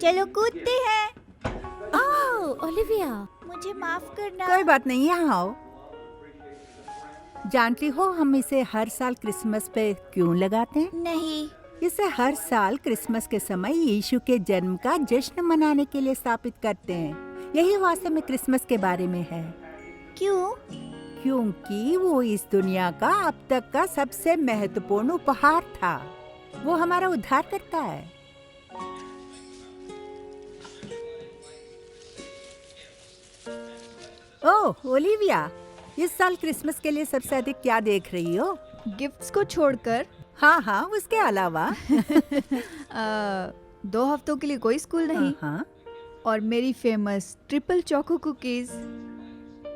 चलो कूदते हैं। ओह ओलिविया, मुझे माफ करना। कोई बात नहीं, यहाँ आओ। जानती हो हम इसे हर साल क्रिसमस पे क्यों लगाते हैं? नहीं। इसे हर साल क्रिसमस के समय यीशु के जन्म का जश्न मनाने के लिए स्थापित करते हैं। यही वास्तव में क्रिसमस के बारे में है। क्यों? क्योंकि वो इस दुनिया का अब तक का सबसे महत्वपूर्ण उपहार था। वो हमारा उद्धार करता है। ओह ओलिविया, इस साल क्रिसमस के लिए सबसे अधिक क्या देख रही हो? गिफ्ट्स को छोड़कर हाँ हाँ, उसके अलावा 2 हफ्तों के लिए कोई स्कूल नहीं। हाँ, और मेरी फेमस ट्रिपल चोको कुकीज।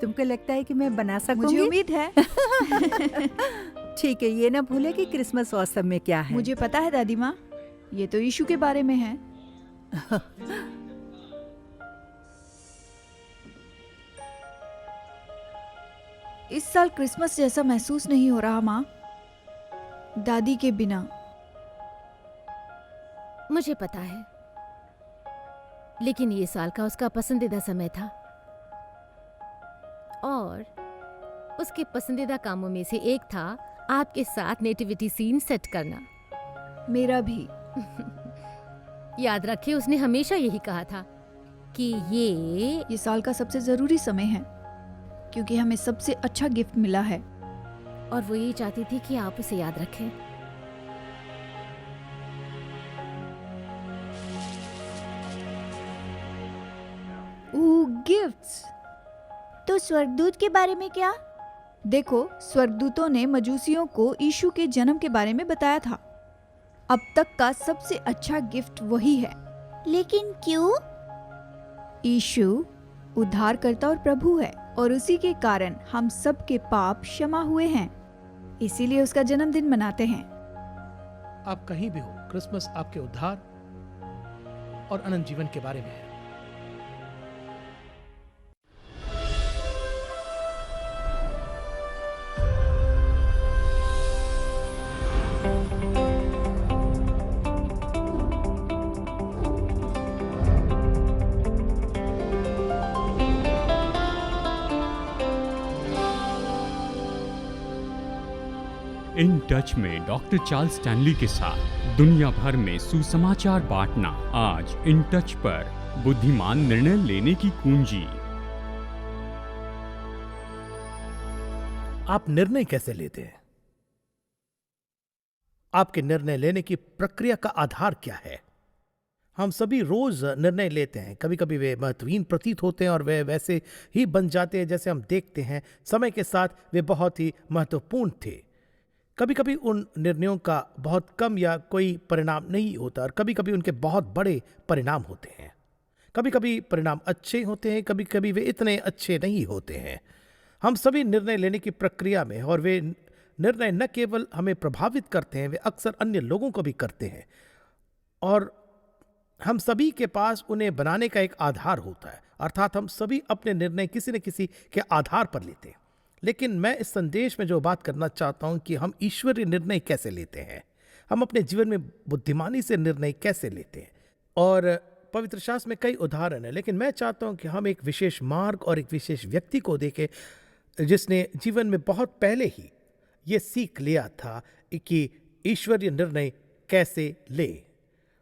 तुमको लगता है कि मैं बना मुझे सकूंगी? उम्मीद है। ठीक है, ये ना भूले कि क्रिसमस वास्तव में क्या है। मुझे पता है दादी माँ, ये तो यीशु के बारे में है। इस साल क्रिसमस जैसा महसूस नहीं हो रहा माँ, दादी के बिना। मुझे पता है, लेकिन ये साल का उसका पसंदीदा समय था और उसके पसंदीदा कामों में से एक था आपके साथ नेटिविटी सीन सेट करना। मेरा भी। याद रखिए, उसने हमेशा यही कहा था कि ये साल का सबसे जरूरी समय है क्योंकि हमें सबसे अच्छा गिफ्ट मिला है। और वो ये चाहती थी कि आप उसे याद रखें। गिफ्ट्स। तो स्वर्गदूत के बारे में क्या? देखो, स्वर्गदूतों ने मजूसियों को यीशु के जन्म के बारे में बताया था। अब तक का सबसे अच्छा गिफ्ट वही है। लेकिन क्यों? यीशु उद्धारकर्ता और प्रभु है और उसी के कारण हम सब के पाप क्षमा हुए हैं। इसीलिए उसका जन्मदिन मनाते हैं। आप कहीं भी हो, क्रिसमस आपके उद्धार और अनंत जीवन के बारे में है। इन टच में डॉक्टर चार्ल्स स्टैनली के साथ दुनिया भर में सुसमाचार बांटना। आज इन टच पर बुद्धिमान निर्णय लेने की कुंजी। आप निर्णय कैसे लेते हैं? आपके निर्णय लेने की प्रक्रिया का आधार क्या है? हम सभी रोज निर्णय लेते हैं। कभी कभी वे महत्वहीन प्रतीत होते हैं और वे वैसे ही बन जाते हैं जैसे हम देखते हैं। समय के साथ वे बहुत ही महत्वपूर्ण थे। कभी कभी उन निर्णयों का बहुत कम या कोई परिणाम नहीं होता और कभी कभी उनके बहुत बड़े परिणाम होते हैं। कभी कभी परिणाम अच्छे होते हैं, कभी कभी वे इतने अच्छे नहीं होते हैं। हम सभी निर्णय लेने की प्रक्रिया में, और वे निर्णय न केवल हमें प्रभावित करते हैं, वे अक्सर अन्य लोगों को भी करते हैं। और हम सभी के पास उन्हें बनाने का एक आधार होता है, अर्थात हम सभी अपने निर्णय किसी न किसी के आधार पर लेते हैं। लेकिन मैं इस संदेश में जो बात करना चाहता हूं कि हम ईश्वरीय निर्णय कैसे लेते हैं, हम अपने जीवन में बुद्धिमानी से निर्णय कैसे लेते हैं। और पवित्र शास्त्र में कई उदाहरण हैं, लेकिन मैं चाहता हूं कि हम एक विशेष मार्ग और एक विशेष व्यक्ति को देखें जिसने जीवन में बहुत पहले ही ये सीख लिया था कि ईश्वरीय निर्णय कैसे ले।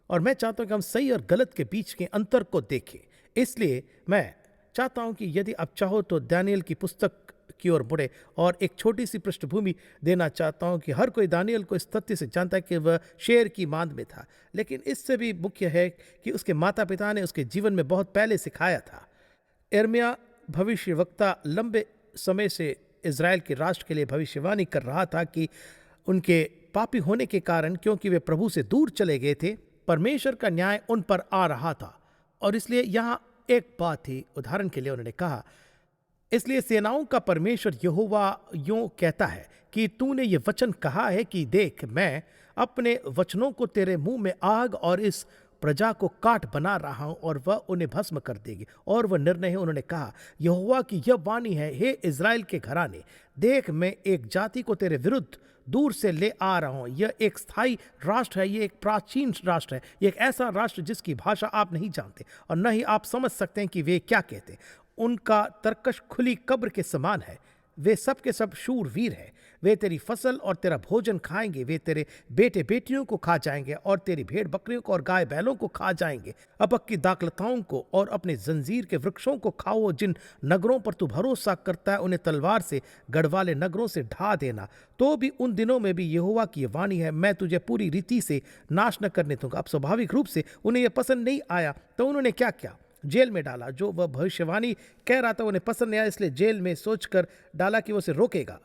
और मैं चाहता हूं कि हम सही और गलत के बीच के अंतर को देखें। इसलिए मैं चाहता हूं कि यदि आप चाहो तो दानियल की पुस्तक की ओर मुड़े, और एक छोटी सी पृष्ठभूमि देना चाहता हूं कि हर कोई दानियल को इस तथ्य से जानता है कि वह शेर की मांद में था, लेकिन इससे भी मुख्य है कि उसके माता पिता ने उसके जीवन में बहुत पहले सिखाया था। यिर्मयाह भविष्यवक्ता लंबे समय से इज़राइल के राष्ट्र के लिए भविष्यवाणी कर रहा था कि उनके पापी होने के कारण, क्योंकि वे प्रभु से दूर चले गए थे, परमेश्वर का न्याय उन पर आ रहा था। और इसलिए यहाँ एक बात थी, उदाहरण के लिए उन्होंने कहा, इसलिए सेनाओं का परमेश्वर यहोवा यूं कहता है कि तूने ये वचन कहा है कि देख, मैं अपने वचनों को तेरे मुंह में आग और इस प्रजा को काट बना रहा हूं और वह उन्हें भस्म कर देगी। और वह निर्णय है, उन्होंने कहा, यहोवा की यह वाणी है, हे इज़राइल के घराने, देख मैं एक जाति को तेरे विरुद्ध दूर से ले आ रहा हूं। यह एक स्थायी राष्ट्र है, यह एक प्राचीन राष्ट्र है, यह एक ऐसा राष्ट्र जिसकी भाषा आप नहीं जानते और न ही आप समझ सकते हैं कि वे क्या कहते। उनका तर्कश खुली कब्र के समान है। वे सब के सब शूरवीर हैं। वे तेरी फसल और तेरा भोजन खाएंगे। वे तेरे बेटे बेटियों को खा जाएंगे और तेरी भेड़ बकरियों को और गाय बैलों को खा जाएंगे। अपक की दाखलताओं को और अपने जंजीर के वृक्षों को खाओ। जिन नगरों पर तू भरोसा करता है उन्हें तलवार से गढ़वाले नगरों से ढा देना। तो भी उन दिनों में भी यहोवा की वाणी है, मैं तुझे पूरी रीति से नाश न करने दूंगा। अब स्वाभाविक रूप से उन्हें यह पसंद नहीं आया तो उन्होंने क्या किया? जेल में डाला। जो वह भविष्यवाणी कह रहा था उन्हें पसंद नहीं आया, इसलिए जेल में सोचकर डाला कि वो उसे रोकेगा।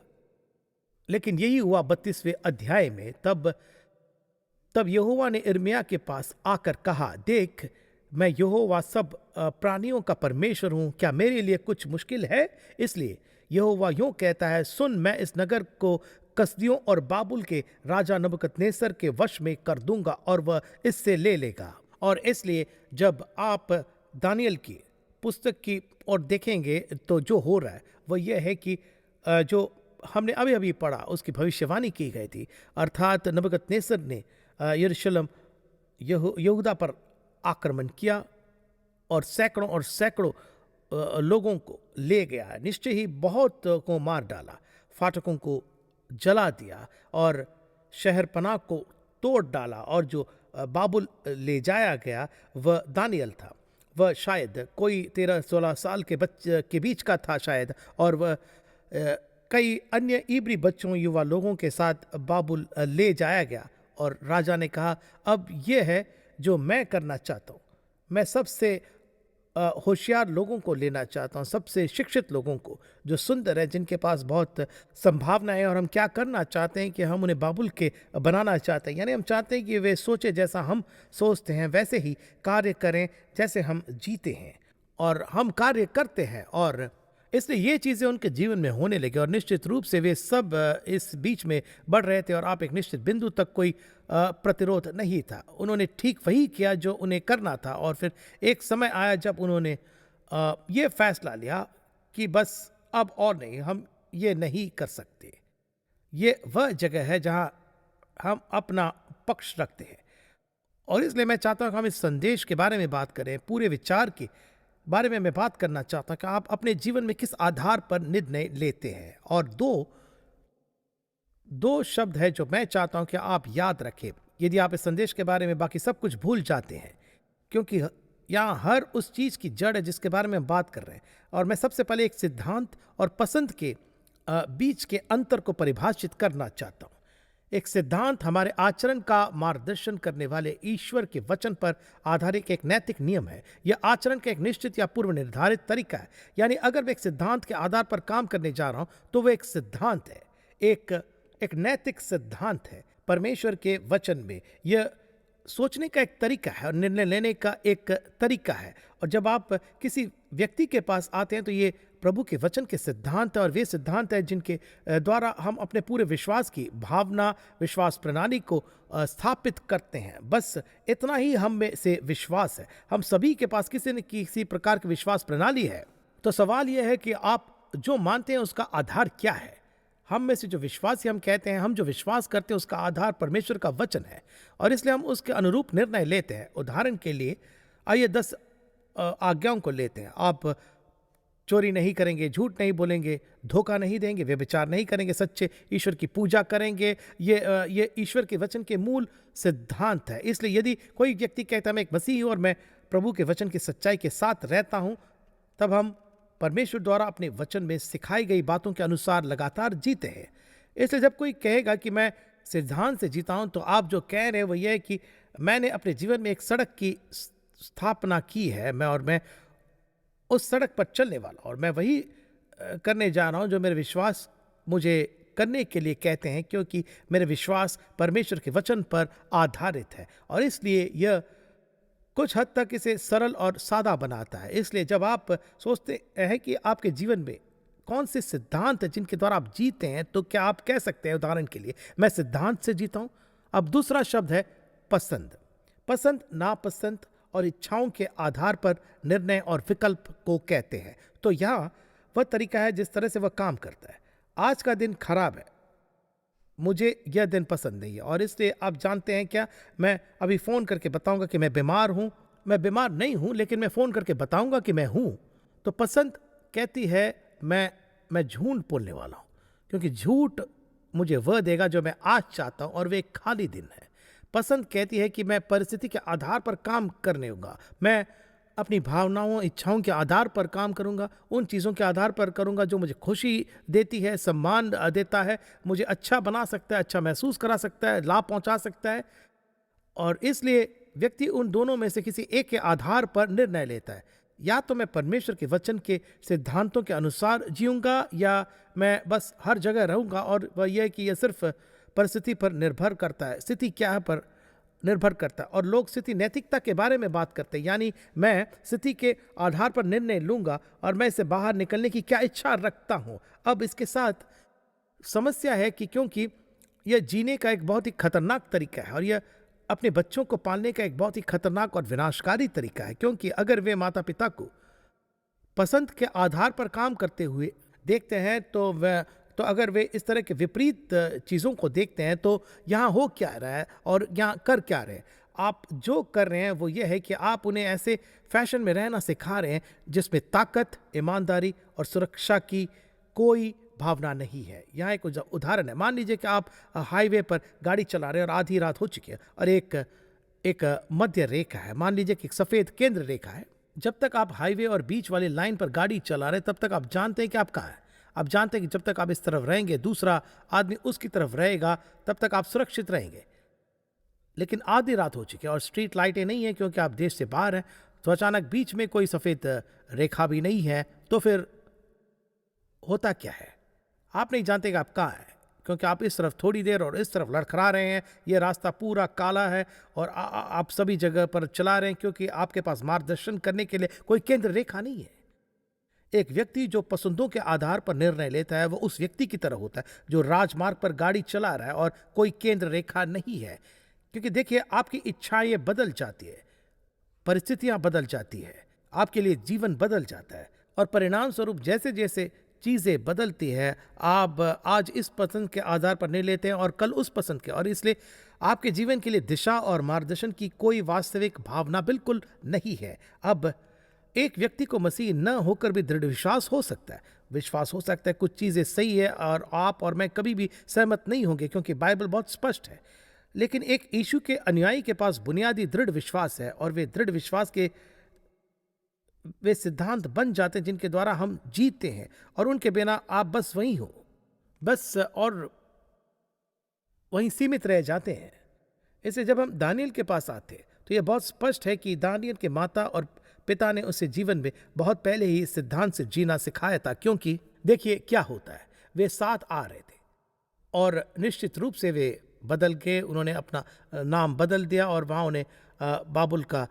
लेकिन यही हुआ 32वें अध्याय में। तब यहोवा ने यिर्मयाह के पास आकर कहा, देख, मैं यहोवा सब प्राणियों का परमेश्वर हूं। क्या मेरे लिए कुछ मुश्किल है? इसलिए यहोवा यूं कहता है, सुन, मैं इस नगर को कसदियों और बाबुल के राजा नबूकदनेस्सर के वश में कर दूंगा और वह इससे ले लेगा। और इसलिए जब आप दानियल की पुस्तक की ओर देखेंगे तो जो हो रहा है वह यह है कि जो हमने अभी अभी पढ़ा उसकी भविष्यवाणी की गई थी, अर्थात नबूकदनेस्सर ने यरूशलेम यहूदा पर आक्रमण किया और सैकड़ों लोगों को ले गया। निश्चय ही बहुत को मार डाला, फाटकों को जला दिया और शहर पनाह को तोड़ डाला। और जो बाबुल ले जाया गया वह दानियल था। वह शायद कोई 13-16 साल के बच्चे के बीच का था शायद, और वह कई अन्य इब्री बच्चों युवा लोगों के साथ बाबुल ले जाया गया। और राजा ने कहा, अब यह है जो मैं करना चाहता हूँ। मैं सबसे होशियार लोगों को लेना चाहता हूँ, सबसे शिक्षित लोगों को जो सुंदर है, जिनके पास बहुत संभावना है। और हम क्या करना चाहते हैं कि हम उन्हें बाबुल के बनाना चाहते हैं, यानी हम चाहते हैं कि वे सोचे जैसा हम सोचते हैं, वैसे ही कार्य करें जैसे हम जीते हैं और हम कार्य करते हैं। और इसलिए ये चीज़ें उनके जीवन में होने लगी और निश्चित रूप से वे सब इस बीच में बढ़ रहे थे और आप एक निश्चित बिंदु तक कोई प्रतिरोध नहीं था। उन्होंने ठीक वही किया जो उन्हें करना था। और फिर एक समय आया जब उन्होंने ये फैसला लिया कि बस अब और नहीं, हम ये नहीं कर सकते। ये वह जगह है जहाँ हम अपना पक्ष रखते हैं। और इसलिए मैं चाहता हूँ कि हम इस संदेश के बारे में बात करें, पूरे विचार के बारे में मैं बात करना चाहता हूं कि आप अपने जीवन में किस आधार पर निर्णय लेते हैं। और दो शब्द है जो मैं चाहता हूं कि आप याद रखें यदि आप इस संदेश के बारे में बाकी सब कुछ भूल जाते हैं, क्योंकि यहाँ हर उस चीज की जड़ है जिसके बारे में हम बात कर रहे हैं। और मैं सबसे पहले एक सिद्धांत और पसंद के बीच के अंतर को परिभाषित करना चाहता हूं। एक सिद्धांत हमारे आचरण का मार्गदर्शन करने वाले ईश्वर के वचन पर आधारित एक नैतिक नियम है। यह आचरण का एक निश्चित या पूर्व निर्धारित तरीका है। यानी अगर मैं एक सिद्धांत के आधार पर काम करने जा रहा हूं तो वह एक सिद्धांत है, एक नैतिक सिद्धांत है। परमेश्वर के वचन में यह सोचने का एक तरीका है और निर्णय लेने का एक तरीका है। और जब आप किसी व्यक्ति के पास आते हैं तो ये प्रभु के वचन के सिद्धांत है और वे सिद्धांत है जिनके द्वारा हम अपने पूरे विश्वास की भावना, विश्वास प्रणाली को स्थापित करते हैं। बस इतना ही हम में से विश्वास है। हम सभी के पास किसी न किसी प्रकार की विश्वास प्रणाली है। तो सवाल यह है कि आप जो मानते हैं उसका आधार क्या है। हम में से जो विश्वासी हम कहते हैं, हम जो विश्वास करते हैं उसका आधार परमेश्वर का वचन है और इसलिए हम उसके अनुरूप निर्णय लेते हैं। उदाहरण के लिए आइए 10 आज्ञाओं को लेते हैं। आप चोरी नहीं करेंगे, झूठ नहीं बोलेंगे, धोखा नहीं देंगे, व्यभिचार नहीं करेंगे, सच्चे ईश्वर की पूजा करेंगे। ये ईश्वर के वचन के मूल सिद्धांत है। इसलिए यदि कोई व्यक्ति कहता है मैं एक मसीही हूं और मैं प्रभु के वचन की सच्चाई के साथ रहता हूं, तब हम परमेश्वर द्वारा अपने वचन में सिखाई गई बातों के अनुसार लगातार जीते हैं। इसलिए जब कोई कहेगा कि मैं सिद्धांत से जीता हूं, तो आप जो कह रहे हैं वो ये है कि मैंने अपने जीवन में एक सड़क की स्थापना की है, मैं उस सड़क पर चलने वाला और मैं वही करने जा रहा हूं जो मेरे विश्वास मुझे करने के लिए कहते हैं, क्योंकि मेरे विश्वास परमेश्वर के वचन पर आधारित है और इसलिए यह कुछ हद तक इसे सरल और सादा बनाता है। इसलिए जब आप सोचते हैं कि आपके जीवन में कौन से सिद्धांत हैं जिनके द्वारा आप जीते हैं, तो क्या आप कह सकते हैं उदाहरण के लिए मैं सिद्धांत से जीता हूं। अब दूसरा शब्द है पसंद। पसंद नापसंद और इच्छाओं के आधार पर निर्णय और विकल्प को कहते हैं। तो यहाँ वह तरीका है जिस तरह से वह काम करता है। आज का दिन खराब है, मुझे यह दिन पसंद नहीं है और इसलिए आप जानते हैं क्या, मैं अभी फ़ोन करके बताऊंगा कि मैं बीमार हूँ। मैं बीमार नहीं हूँ, लेकिन मैं फ़ोन करके बताऊंगा कि मैं हूँ। तो पसंद कहती है मैं झूठ बोलने वाला हूँ, क्योंकि झूठ मुझे वह देगा जो मैं आज चाहता हूँ और वे एक खाली दिन है। पसंद कहती है कि मैं परिस्थिति के आधार पर काम करने होगा, मैं अपनी भावनाओं इच्छाओं के आधार पर काम करूंगा, उन चीज़ों के आधार पर करूंगा जो मुझे खुशी देती है, सम्मान देता है, मुझे अच्छा बना सकता है, अच्छा महसूस करा सकता है, लाभ पहुंचा सकता है। और इसलिए व्यक्ति उन दोनों में से किसी एक के आधार पर निर्णय लेता है, या तो मैं परमेश्वर के वचन के सिद्धांतों के अनुसार जीऊंगा या मैं बस हर जगह रहूंगा। और वह यह कि यह सिर्फ परिस्थिति पर निर्भर करता है, स्थिति क्या है पर निर्भर करता है। और लोग स्थिति नैतिकता के बारे में बात करते हैं, यानी मैं स्थिति के आधार पर निर्णय लूंगा और मैं इससे बाहर निकलने की क्या इच्छा रखता हूं। अब इसके साथ समस्या है कि क्योंकि यह जीने का एक बहुत ही खतरनाक तरीका है और यह अपने बच्चों को पालने का एक बहुत ही खतरनाक और विनाशकारी तरीका है, क्योंकि अगर वे माता पिता को पसंद के आधार पर काम करते हुए देखते हैं तो अगर वे इस तरह के विपरीत चीज़ों को देखते हैं तो यहाँ हो क्या रहा है और यहाँ कर क्या रहे हैं। आप जो कर रहे हैं वो ये है कि आप उन्हें ऐसे फैशन में रहना सिखा रहे हैं जिसमें ताकत, ईमानदारी और सुरक्षा की कोई भावना नहीं है। यहाँ एक उदाहरण है। मान लीजिए कि आप हाईवे पर गाड़ी चला रहे हैं और आधी रात हो चुकी है और एक मध्य रेखा है, मान लीजिए कि एक सफ़ेद केंद्र रेखा है। जब तक आप हाईवे और बीच वाली लाइन पर गाड़ी चला रहे हैं तब तक आप जानते हैं कि आप कहाँ हैं। आप जानते हैं कि जब तक आप इस तरफ रहेंगे दूसरा आदमी उसकी तरफ रहेगा, तब तक आप सुरक्षित रहेंगे। लेकिन आधी रात हो चुकी है और स्ट्रीट लाइटें नहीं है क्योंकि आप देश से बाहर हैं, तो अचानक बीच में कोई सफ़ेद रेखा भी नहीं है, तो फिर होता क्या है? आप नहीं जानते कि आप कहाँ हैं, क्योंकि आप इस तरफ थोड़ी देर और इस तरफ लड़खड़ा रहे हैं। ये रास्ता पूरा काला है और आप सभी जगह पर चला रहे हैं क्योंकि आपके पास मार्गदर्शन करने के लिए कोई केंद्र रेखा नहीं है। एक व्यक्ति जो पसंदों के आधार पर निर्णय लेता है वो उस व्यक्ति की तरह होता है जो राजमार्ग पर गाड़ी चला रहा है और कोई केंद्र रेखा नहीं है। क्योंकि देखिए, आपकी इच्छाएं बदल जाती है, परिस्थितियां बदल जाती है, आपके लिए जीवन बदल जाता है और परिणाम स्वरूप जैसे जैसे चीज़ें बदलती है, आप आज इस पसंद के आधार पर नहीं लेते हैं और कल उस पसंद के, और इसलिए आपके जीवन के लिए दिशा और मार्गदर्शन की कोई वास्तविक भावना बिल्कुल नहीं है। अब एक व्यक्ति को मसीह न होकर भी दृढ़ विश्वास हो सकता है, विश्वास हो सकता है कुछ चीज़ें सही है और आप और मैं कभी भी सहमत नहीं होंगे क्योंकि बाइबल बहुत स्पष्ट है। लेकिन एक यीशु के अनुयायी के पास बुनियादी दृढ़ विश्वास है और वे दृढ़ विश्वास के वे सिद्धांत बन जाते हैं जिनके द्वारा हम जीते हैं, और उनके बिना आप बस वही हो, बस और वहीं सीमित रह जाते हैं। इसलिए जब हम दानियल के पास आते तो यह बहुत स्पष्ट है कि दानियल के माता और पिता ने उसे जीवन में बहुत पहले ही इस सिद्धांत से जीना सिखाया था। क्योंकि देखिए क्या होता है, वे साथ आ रहे थे और निश्चित रूप से वे बदल गए, उन्होंने अपना नाम बदल दिया और वहाँ उन्हें बाबुल का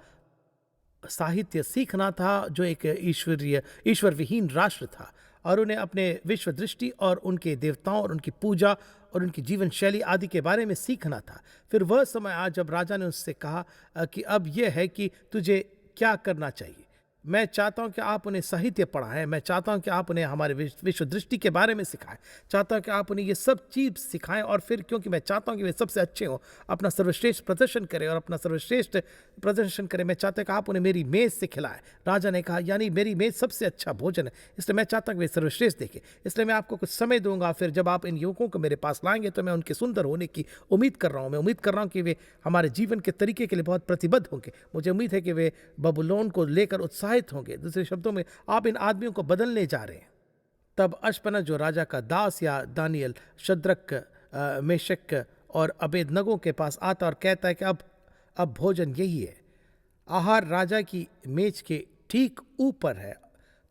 साहित्य सीखना था जो एक ईश्वर विहीन राष्ट्र था, और उन्हें अपने विश्व दृष्टि और उनके देवताओं और उनकी पूजा और उनकी जीवन शैली आदि के बारे में सीखना था। फिर वह समय आया जब राजा ने उससे कहा कि अब यह है कि तुझे क्या करना चाहिए। मैं चाहता हूं कि आप उन्हें साहित्य पढ़ाएं, मैं चाहता हूं कि आप उन्हें हमारे विश्व दृष्टि के बारे में सिखाएं, चाहता हूं कि आप उन्हें ये सब चीज़ सिखाएं, और फिर क्योंकि मैं चाहता हूं कि वे सबसे अच्छे हों, अपना सर्वश्रेष्ठ प्रदर्शन करें और अपना सर्वश्रेष्ठ प्रदर्शन करें, मैं चाहता हूं कि आप उन्हें मेरी मेज़ से खिलाएं। राजा ने कहा यानी मेरी मेज़ सबसे अच्छा भोजन है, इसलिए मैं चाहता हूं कि वे सर्वश्रेष्ठ देखें, इसलिए मैं आपको कुछ समय दूंगा। फिर जब आप इन युवकों को मेरे पास लाएंगे तो मैं उनके सुंदर होने की उम्मीद कर रहा हूँ। मैं उम्मीद कर रहा हूँ कि वे हमारे जीवन के तरीके के लिए बहुत प्रतिबद्ध होंगे। मुझे उम्मीद है कि वे बबुलोन को लेकर उत्साहित होंगे। दूसरे शब्दों में आप इन आदमियों को बदलने जा रहे हैं। तब अश्पनज जो राजा का दास या दानियल शद्रक, मेशक और अबेदनगो के पास आता और कहता है कि अब भोजन यही है, आहार राजा की मेज के ठीक ऊपर है।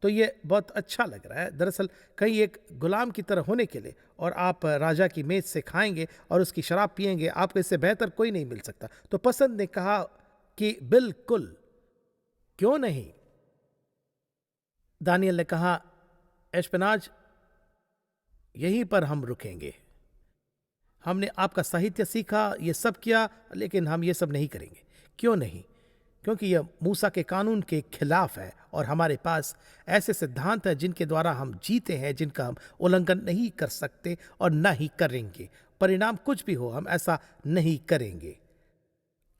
तो ये बहुत अच्छा लग रहा है। दरअसल कहीं एक गुलाम की तरह होने के लिए, और आप राजा की मेज से खाएंगे और उसकी शराब पिएंगे, आपको इससे बेहतर कोई नहीं मिल सकता। तो पसंद ने कहा कि बिल्कुल, क्यों नहीं। दानियल ने कहा एशपेनाज, यहीं पर हम रुकेंगे। हमने आपका साहित्य सीखा, ये सब किया, लेकिन हम ये सब नहीं करेंगे। क्यों नहीं? क्योंकि यह मूसा के कानून के खिलाफ है और हमारे पास ऐसे सिद्धांत हैं जिनके द्वारा हम जीते हैं, जिनका हम उल्लंघन नहीं कर सकते और न ही करेंगे। परिणाम कुछ भी हो, हम ऐसा नहीं करेंगे।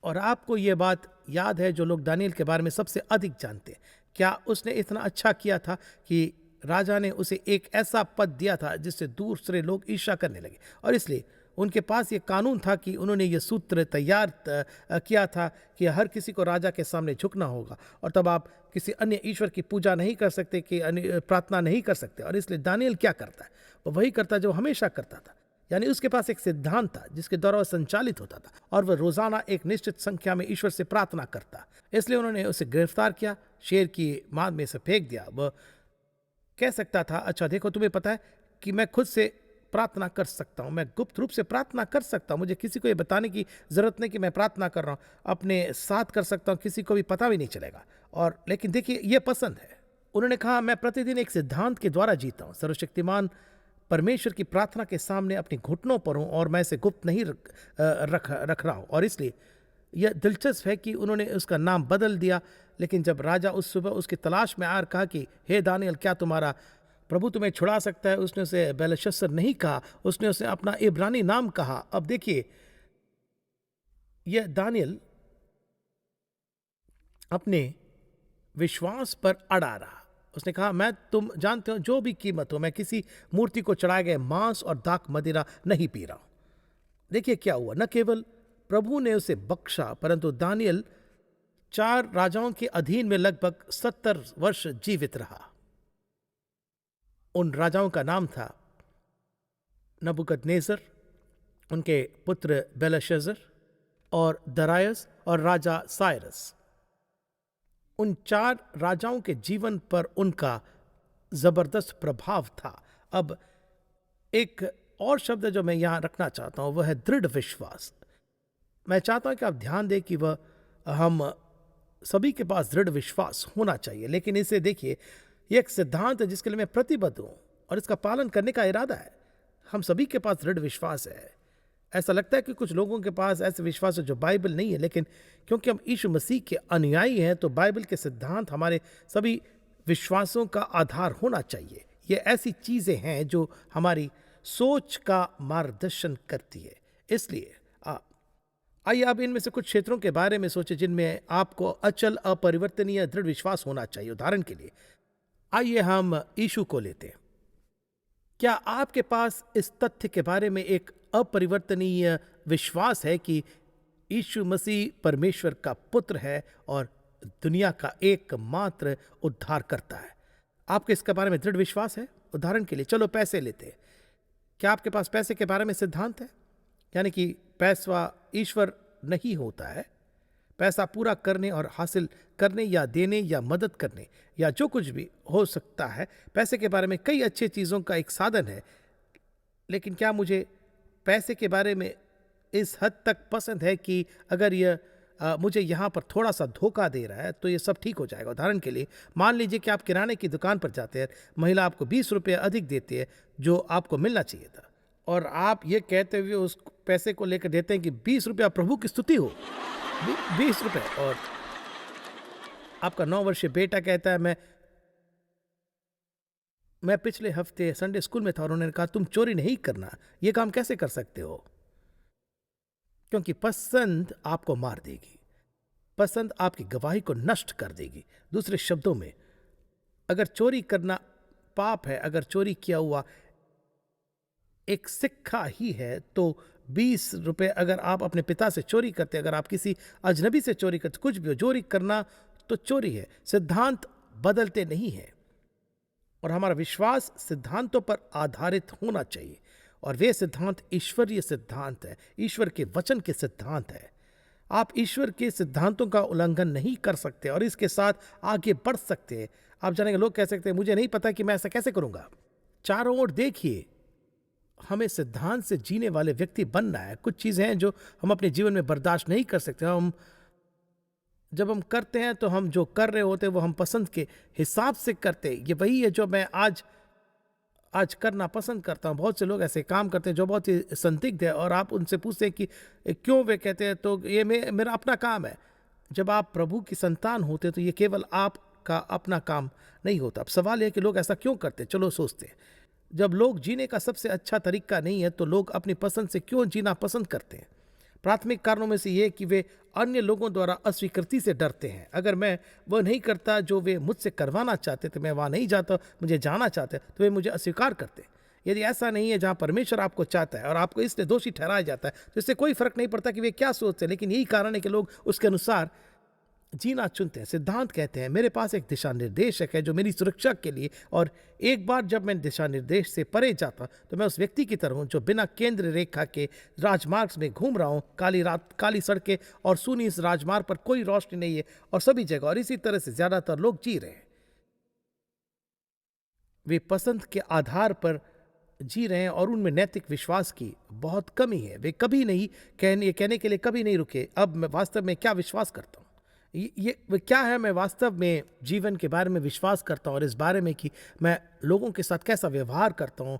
और आपको ये बात याद है, जो लोग दानियल के बारे में सबसे अधिक जानते हैं, क्या उसने इतना अच्छा किया था कि राजा ने उसे एक ऐसा पद दिया था जिससे दूसरे लोग ईर्ष्या करने लगे। और इसलिए उनके पास ये कानून था कि उन्होंने ये सूत्र तैयार किया था कि हर किसी को राजा के सामने झुकना होगा, और तब आप किसी अन्य ईश्वर की पूजा नहीं कर सकते, कि प्रार्थना नहीं कर सकते। और इसलिए दानियल क्या करता है, वो वही करता जो हमेशा करता था, यानी उसके पास एक सिद्धांत था जिसके द्वारा वह संचालित होता था, और वह रोजाना एक निश्चित संख्या में ईश्वर से प्रार्थना करता। इसलिए उन्होंने उसे गिरफ्तार किया, शेर की मांद में से फेंक दिया। वह कह सकता था, अच्छा देखो, तुम्हें पता है कि मैं खुद से प्रार्थना कर सकता हूं, मैं गुप्त रूप से प्रार्थना कर सकता हूं, मुझे किसी को ये बताने की जरूरत नहीं कि मैं प्रार्थना कर रहा हूं, अपने साथ कर सकता हूं, किसी को भी पता भी नहीं चलेगा। और लेकिन देखिए, ये पसंद है। उन्होंने कहा, मैं प्रतिदिन एक सिद्धांत के द्वारा जीता हूं, सर्वशक्तिमान परमेश्वर की प्रार्थना के सामने अपने घुटनों पर हूं, और मैं इसे गुप्त नहीं रख रहा हूं। और इसलिए यह दिलचस्प है कि उन्होंने उसका नाम बदल दिया। लेकिन जब राजा उस सुबह उसकी तलाश में आकर कहा कि हे दानियल, क्या तुम्हारा प्रभु तुम्हें छुड़ा सकता है, उसने उसे बेलशस्सर नहीं कहा, उसने उसे अपना इब्रानी नाम कहा। अब देखिए, यह दानियल अपने विश्वास पर अड़ा रहा। उसने कहा, मैं, तुम जानते हो, जो भी कीमत हो, मैं किसी मूर्ति को चढ़ाए गए मांस और दाख मदिरा नहीं पी रहा हूं। देखिए क्या हुआ, न केवल प्रभु ने उसे बख्शा, परंतु दानियल 4 राजाओं के अधीन में लगभग 70 वर्ष जीवित रहा। उन राजाओं का नाम था नबूकदनेस्सर, उनके पुत्र बेलशस्सर और दरायस और राजा साइरस। उन 4 राजाओं के जीवन पर उनका जबरदस्त प्रभाव था। अब एक और शब्द जो मैं यहां रखना चाहता हूं, वह है दृढ़ विश्वास। मैं चाहता हूं कि आप ध्यान दें कि वह हम सभी के पास दृढ़ विश्वास होना चाहिए। लेकिन इसे देखिए, यह एक सिद्धांत है जिसके लिए मैं प्रतिबद्ध हूं और इसका पालन करने का इरादा है। हम सभी के पास दृढ़ विश्वास है। ऐसा लगता है कि कुछ लोगों के पास ऐसे विश्वास है जो बाइबल नहीं है, लेकिन क्योंकि हम यीशु मसीह के अनुयायी हैं, तो बाइबल के सिद्धांत हमारे सभी विश्वासों का आधार होना चाहिए। ये ऐसी चीजें हैं जो हमारी सोच का मार्गदर्शन करती है। इसलिए आइए अब इनमें से कुछ क्षेत्रों के बारे में सोचें जिनमें आपको अचल, अपरिवर्तनीय दृढ़ विश्वास होना चाहिए। उदाहरण के लिए, आइए हम यीशु को लेते हैं। क्या आपके पास इस तथ्य के बारे में एक अपरिवर्तनीय विश्वास है कि यीशु मसीह परमेश्वर का पुत्र है और दुनिया का एकमात्र उद्धारकर्ता है? आपके इसके बारे में दृढ़ विश्वास है? उदाहरण के लिए, चलो पैसे लेते हैं। क्या आपके पास पैसे के बारे में सिद्धांत है? यानी कि पैसा ईश्वर नहीं होता है। पैसा पूरा करने और हासिल करने या देने या मदद करने या जो कुछ भी हो सकता है, पैसे के बारे में कई अच्छी चीज़ों का एक साधन है। लेकिन क्या मुझे पैसे के बारे में इस हद तक पसंद है कि अगर यह मुझे यहाँ पर थोड़ा सा धोखा दे रहा है तो ये सब ठीक हो जाएगा? उदाहरण के लिए, मान लीजिए कि आप किराने की दुकान पर जाते हैं, महिला आपको 20 रुपये अधिक देती है जो आपको मिलना चाहिए था, और आप ये कहते हुए उस पैसे को लेकर देते हैं कि 20 रुपया प्रभु की स्तुति हो, 20 रुपये। और आपका 9 वर्षीय बेटा कहता है, मैं पिछले हफ्ते संडे स्कूल में था और उन्होंने कहा तुम चोरी नहीं करना। ये काम कैसे कर सकते हो? क्योंकि पसंद आपको मार देगी, पसंद आपकी गवाही को नष्ट कर देगी। दूसरे शब्दों में, अगर चोरी करना पाप है, अगर चोरी किया हुआ एक सिक्का ही है, तो 20 रुपये अगर आप अपने पिता से चोरी करते, अगर आप किसी अजनबी से चोरी करते, कुछ भी हो, चोरी करना तो चोरी है। सिद्धांत बदलते नहीं है और हमारा विश्वास सिद्धांतों पर आधारित होना चाहिए, और वे सिद्धांत ईश्वरीय सिद्धांत है, ईश्वर के वचन के सिद्धांत है। आप ईश्वर के सिद्धांतों का उल्लंघन नहीं कर सकते और इसके साथ आगे बढ़ सकते हैं। आप जानेंगे, लोग कह सकते हैं मुझे नहीं पता कि मैं ऐसा कैसे करूंगा। चारों ओर देखिए, हमें सिद्धांत से जीने वाले व्यक्ति बनना है। कुछ चीजें हैं जो हम अपने जीवन में बर्दाश्त नहीं कर सकते। जब हम करते हैं तो हम जो कर रहे होते हैं वो हम पसंद के हिसाब से करते हैं। ये वही है जो मैं आज करना पसंद करता हूँ। बहुत से लोग ऐसे काम करते हैं जो बहुत ही संदिग्ध है, और आप उनसे पूछते हैं कि क्यों वे कहते हैं, तो ये मेरा अपना काम है। जब आप प्रभु की संतान होते तो ये केवल आपका अपना काम नहीं होता। अब सवाल है कि लोग ऐसा क्यों करते हैं। चलो सोचते हैं। जब लोग जीने का सबसे अच्छा तरीका नहीं है तो लोग अपनी पसंद से क्यों जीना पसंद करते हैं? प्राथमिक कारणों में से ये है कि वे अन्य लोगों द्वारा अस्वीकृति से डरते हैं। अगर मैं वह नहीं करता जो वे मुझसे करवाना चाहते थे, मैं वहाँ नहीं जाता, मुझे जाना चाहते, तो वे मुझे अस्वीकार करते। यदि ऐसा नहीं है जहाँ परमेश्वर आपको चाहता है और आपको इसलिए दोषी ठहराया जाता है, तो इससे कोई फर्क नहीं पड़ता कि वे क्या सोचते हैं, लेकिन यही कारण है कि लोग उसके अनुसार जीना चुनते हैं। सिद्धांत कहते हैं मेरे पास एक दिशा निर्देशक है जो मेरी सुरक्षा के लिए, और एक बार जब मैं दिशा निर्देश से परे जाता तो मैं उस व्यक्ति की तरह हूं जो बिना केंद्र रेखा के राजमार्ग में घूम रहा हूं। काली रात, काली सड़कें और सुनी इस राजमार्ग पर कोई रोशनी नहीं है और सभी जगह, और इसी तरह से ज्यादातर लोग जी रहे हैं। वे पसंद के आधार पर जी रहे हैं और उनमें नैतिक विश्वास की बहुत कमी है। वे कभी नहीं कहने के लिए कभी नहीं रुके अब मैं वास्तव में क्या विश्वास करता हूँ। ये क्या है मैं वास्तव में जीवन के बारे में विश्वास करता हूँ, और इस बारे में कि मैं लोगों के साथ कैसा व्यवहार करता हूँ,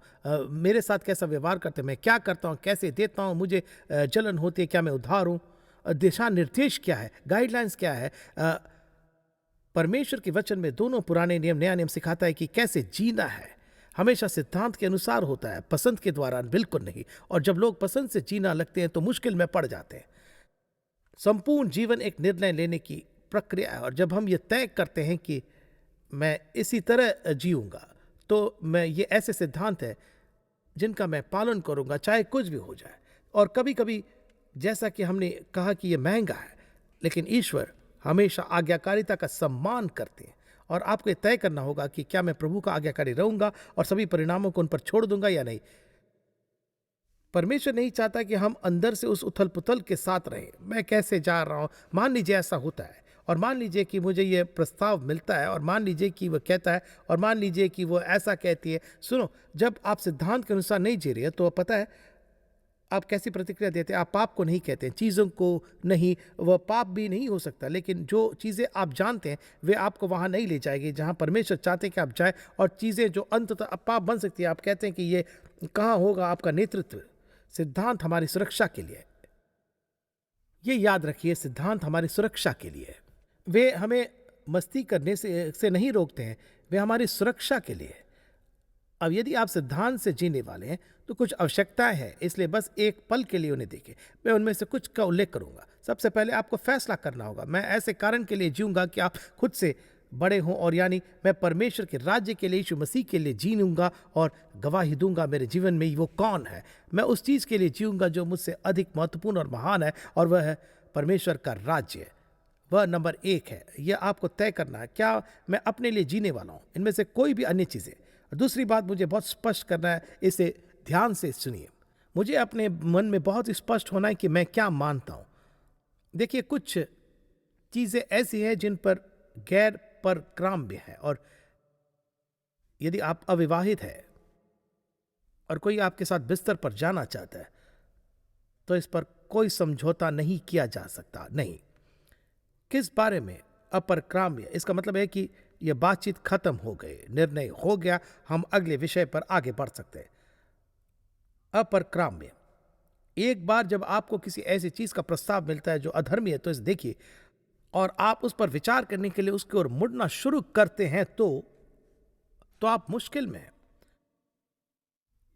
मेरे साथ कैसा व्यवहार करते हैं, मैं क्या करता हूँ, कैसे देता हूँ, मुझे जलन होती है, क्या मैं उधार हूँ, दिशा निर्देश क्या है, गाइडलाइंस क्या है। परमेश्वर के वचन में दोनों पुराने नियम नया नियम सिखाता है कि कैसे जीना है। हमेशा सिद्धांत के अनुसार होता है, पसंद के द्वारा बिल्कुल नहीं। और जब लोग पसंद से जीना लगते हैं तो मुश्किल में पड़ जाते हैं। संपूर्ण जीवन एक निर्णय लेने की प्रक्रिया है, और जब हम ये तय करते हैं कि मैं इसी तरह जीऊंगा, तो मैं ये ऐसे सिद्धांत है जिनका मैं पालन करूंगा चाहे कुछ भी हो जाए। और कभी कभी जैसा कि हमने कहा कि ये महंगा है, लेकिन ईश्वर हमेशा आज्ञाकारिता का सम्मान करते हैं, और आपको ये तय करना होगा कि क्या मैं प्रभु का आज्ञाकारी रहूंगा और सभी परिणामों को उन पर छोड़ दूंगा या नहीं। परमेश्वर नहीं चाहता कि हम अंदर से उस उथल पुथल के साथ रहें। मैं कैसे जा रहा हूं, मान लीजिए ऐसा होता है, और मान लीजिए कि मुझे ये प्रस्ताव मिलता है, और मान लीजिए कि वह कहता है, और मान लीजिए कि वो ऐसा कहती है। सुनो, जब आप सिद्धांत के अनुसार नहीं जी रहे हैं तो पता है आप कैसी प्रतिक्रिया देते हैं। आप पाप को नहीं कहते हैं, चीज़ों को नहीं, वह पाप भी नहीं हो सकता, लेकिन जो चीज़ें आप जानते हैं वे आपको वहाँ नहीं ले जाएगी जहाँ परमेश्वर चाहते हैं कि आप जाए, और चीज़ें जो अंततः पाप बन सकती है, आप कहते हैं कि ये कहाँ होगा आपका नेतृत्व। सिद्धांत हमारी सुरक्षा के लिए, ये याद रखिए, सिद्धांत हमारी सुरक्षा के लिए। वे हमें मस्ती करने से नहीं रोकते हैं, वे हमारी सुरक्षा के लिए। अब यदि आप सिद्धांत से जीने वाले हैं तो कुछ आवश्यकताएं हैं, इसलिए बस एक पल के लिए उन्हें देखें। मैं उनमें से कुछ का उल्लेख करूंगा। सबसे पहले आपको फैसला करना होगा, मैं ऐसे कारण के लिए जीऊंगा कि आप खुद से बड़े हों, और यानी मैं परमेश्वर के राज्य के लिए, यीशु मसीह के लिए जीऊंगा और गवाही दूंगा मेरे जीवन में वो कौन है। मैं उस चीज़ के लिए जीऊंगा जो मुझसे अधिक महत्वपूर्ण और महान है, और वह है परमेश्वर का राज्य। वह नंबर 1 है। यह आपको तय करना है, क्या मैं अपने लिए जीने वाला हूँ, इनमें से कोई भी अन्य चीज़ें। दूसरी बात मुझे बहुत स्पष्ट करना है, इसे ध्यान से सुनिए। मुझे अपने मन में बहुत स्पष्ट होना है कि मैं क्या मानता हूँ। देखिए, कुछ चीज़ें ऐसी हैं जिन पर गैर परक्राम्य है, और यदि आप अविवाहित है और कोई आपके साथ बिस्तर पर जाना चाहता है तो इस पर कोई समझौता नहीं किया जा सकता। नहीं। किस बारे में अपरक्राम्य? इसका मतलब है कि यह बातचीत खत्म हो गई, निर्णय हो गया, हम अगले विषय पर आगे बढ़ सकते हैं। अपरक्राम्य, एक बार जब आपको किसी ऐसी चीज का प्रस्ताव मिलता है जो अधर्मी है, तो इसे देखिए और आप उस पर विचार करने के लिए उसकी ओर मुड़ना शुरू करते हैं तो आप मुश्किल में हैं।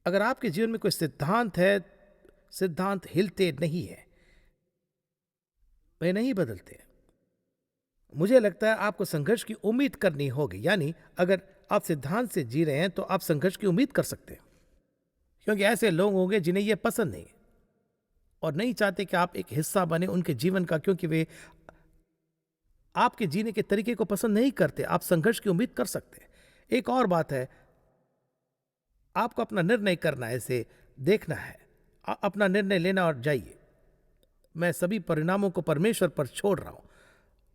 अगर आपके जीवन में कोई सिद्धांत है, सिद्धांत हिलते नहीं है, वे नहीं बदलते। मुझे लगता है आपको संघर्ष की उम्मीद करनी होगी। यानी अगर आप सिद्धांत से जी रहे हैं तो आप संघर्ष की उम्मीद कर सकते हैं, क्योंकि ऐसे लोग होंगे जिन्हें यह पसंद नहीं और नहीं चाहते कि आप एक हिस्सा बने उनके जीवन का, क्योंकि वे आपके जीने के तरीके को पसंद नहीं करते। आप संघर्ष की उम्मीद कर सकते हैं। एक और बात है, आपको अपना निर्णय करना है, इसे देखना है, अपना निर्णय लेना और जाइए। मैं सभी परिणामों को परमेश्वर पर छोड़ रहा हूं।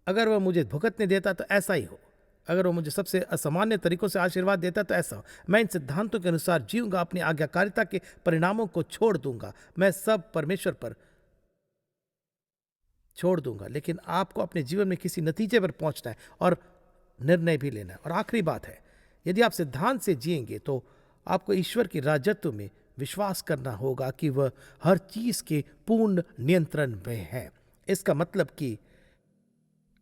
अगर वह मुझे भुगतने देता तो ऐसा ही हो, अगर वह मुझे सबसे असामान्य तरीकों से आशीर्वाद देता तो ऐसा हो। मैं इन सिद्धांतों के अनुसार जीऊंगा, अपनी आज्ञाकारिता के परिणामों को छोड़ दूंगा, मैं सब परमेश्वर पर छोड़ दूंगा। लेकिन आपको अपने जीवन में किसी नतीजे पर पहुंचना है और निर्णय भी लेना है। और आखिरी बात है, यदि आप सिद्धांत से जिएंगे तो आपको ईश्वर के राजत्व में विश्वास करना होगा कि वह हर चीज के पूर्ण नियंत्रण में है। इसका मतलब कि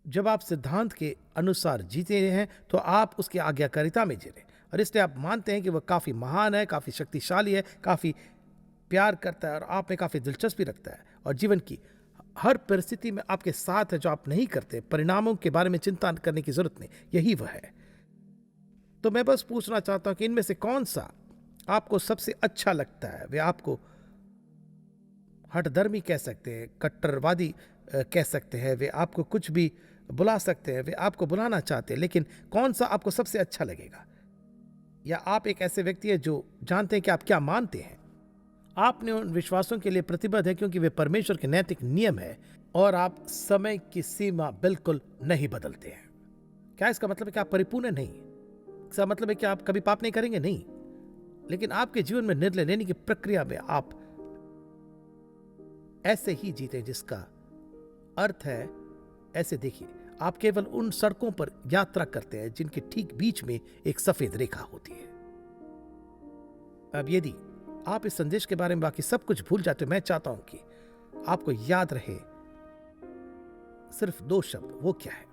जब आप सिद्धांत के अनुसार जीते हैं तो आप उसकी आज्ञाकारिता में जी रहे हैं। और इसलिए आप मानते हैं कि वह काफ़ी महान है, काफ़ी शक्तिशाली है, काफ़ी प्यार करता है और आप में काफ़ी दिलचस्पी रखता है और जीवन की हर परिस्थिति में आपके साथ है। जो आप नहीं करते, परिणामों के बारे में चिंता करने की जरूरत नहीं, यही वह है। तो मैं बस पूछना चाहता हूं कि इनमें से कौन सा आपको सबसे अच्छा लगता है। वे आपको हठधर्मी कह सकते हैं, कट्टरवादी कह सकते हैं, वे आपको कुछ भी बुला सकते हैं, वे आपको बुलाना चाहते हैं, लेकिन कौन सा आपको सबसे अच्छा लगेगा? या आप एक ऐसे व्यक्ति हैं जो जानते हैं कि आप क्या मानते हैं, आपने उन विश्वासों के लिए प्रतिबद्ध है क्योंकि वे परमेश्वर के नैतिक नियम है और आप समय की सीमा बिल्कुल नहीं बदलते हैं। क्या इसका मतलब है कि आप परिपूर्ण नहीं? इसका मतलब है कि आप कभी पाप नहीं करेंगे? नहीं, लेकिन आपके जीवन में निर्णय लेने की प्रक्रिया में आप ऐसे ही जीते जिसका अर्थ है, ऐसे देखिए, आप केवल उन सड़कों पर यात्रा करते हैं जिनके ठीक बीच में एक सफेद रेखा होती है। अब यदि आप इस संदेश के बारे में बाकी सब कुछ भूल जाते, मैं चाहता हूं कि आपको याद रहे सिर्फ 2 शब्द। वो क्या है?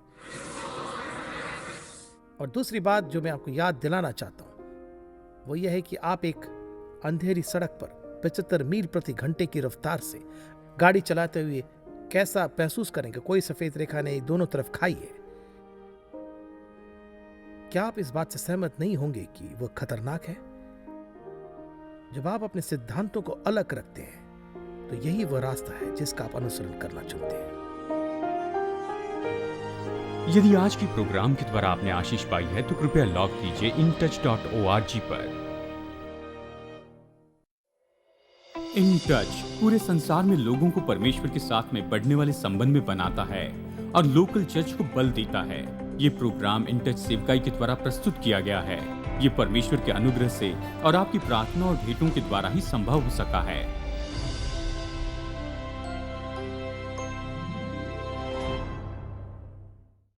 और दूसरी बात जो मैं आपको याद दिलाना चाहता हूं वो यह है कि आप एक अंधेरी सड़क पर 75 मील प्रति घंटे की रफ्तार से गाड़ी चलाते हुए कैसा महसूस करेंगे? कोई सफेद रेखा नहीं, दोनों तरफ खाई है। क्या आप इस बात से सहमत नहीं होंगे कि वह खतरनाक है? जब आप अपने सिद्धांतों को अलग रखते हैं तो यही वह रास्ता है जिसका आप अनुसरण करना चुनते हैं। यदि आज के प्रोग्राम के द्वारा आपने आशीष पाई है तो कृपया लॉग कीजिए intouch.org पर। इन टच पूरे संसार में लोगों को परमेश्वर के साथ में बढ़ने वाले संबंध में बनाता है और लोकल चर्च को बल देता है। ये प्रोग्राम इन टच सेवकाई के द्वारा प्रस्तुत किया गया है। ये परमेश्वर के अनुग्रह से और आपकी प्रार्थना और भेंटों के द्वारा ही संभव हो सका है।